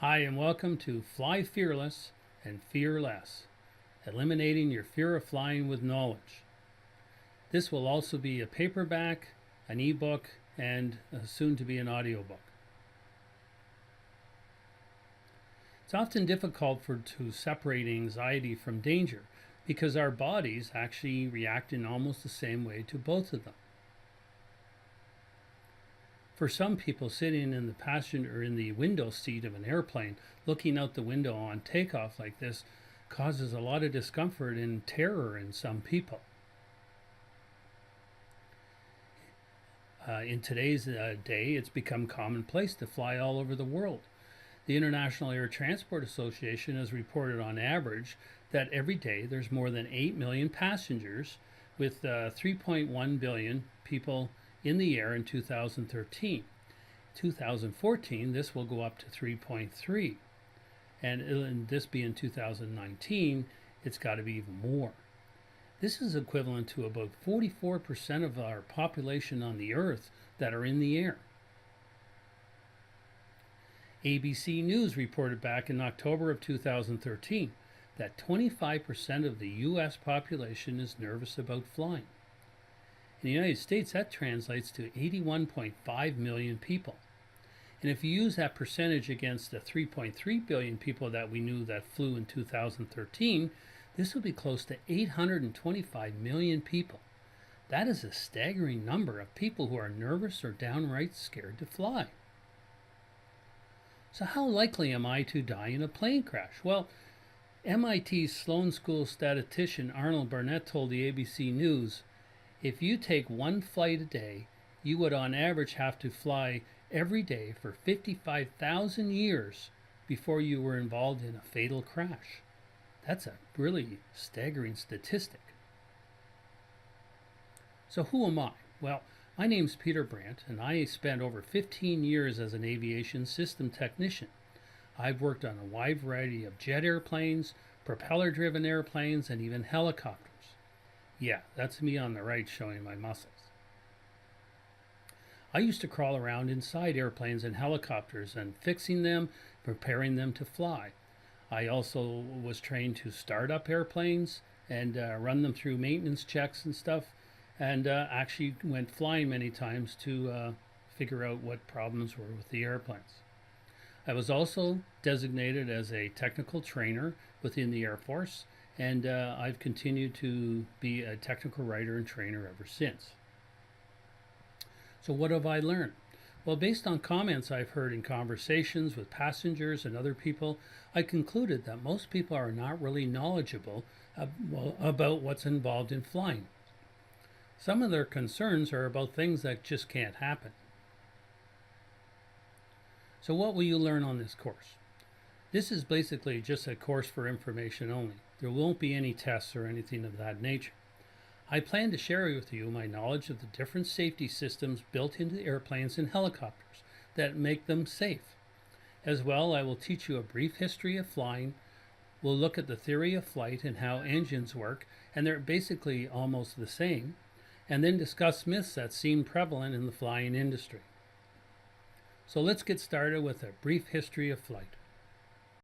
Hi, and welcome to Fly Fearless and Fear Less, eliminating your fear of flying with knowledge. This will also be a paperback, an ebook, and soon to be an audiobook. It's often difficult to separate anxiety from danger because our bodies actually react in almost the same way to both of them. For some people, sitting in the passenger or in the window seat of an airplane, looking out the window on takeoff like this, causes a lot of discomfort and terror in some people. In today's day, it's become commonplace to fly all over the world. The International Air Transport Association has reported on average that every day there's more than 8 million passengers, with 3.1 billion people in the air in 2013. 2014, this will go up to 3.3. And this being 2019, it's got to be even more. This is equivalent to about 44% of our population on the Earth that are in the air. ABC News reported back in October of 2013 that 25% of the U.S. population is nervous about flying. In the United States, that translates to 81.5 million people. And if you use that percentage against the 3.3 billion people that we knew that flew in 2013, this would be close to 825 million people. That is a staggering number of people who are nervous or downright scared to fly. So how likely am I to die in a plane crash? Well, MIT's Sloan School statistician Arnold Barnett told the ABC News, if you take one flight a day, you would on average have to fly every day for 55,000 years before you were involved in a fatal crash. That's a really staggering statistic. So who am I? Well, my name's Peter Brandt, and I spent over 15 years as an aviation system technician. I've worked on a wide variety of jet airplanes, propeller-driven airplanes, and even helicopters. Yeah, that's me on the right showing my muscles. I used to crawl around inside airplanes and helicopters and fixing them, preparing them to fly. I also was trained to start up airplanes and run them through maintenance checks and stuff, and actually went flying many times to figure out what problems were with the airplanes. I was also designated as a technical trainer within the Air Force, and I've continued to be a technical writer and trainer ever since. So what have I learned? Well, based on comments I've heard in conversations with passengers and other people, I concluded that most people are not really knowledgeable about what's involved in flying. Some of their concerns are about things that just can't happen. So what will you learn on this course? This is basically just a course for information only. There won't be any tests or anything of that nature. I plan to share with you my knowledge of the different safety systems built into airplanes and helicopters that make them safe. As well, I will teach you a brief history of flying. We'll look at the theory of flight and how engines work, and they're basically almost the same, and then discuss myths that seem prevalent in the flying industry. So let's get started with a brief history of flight.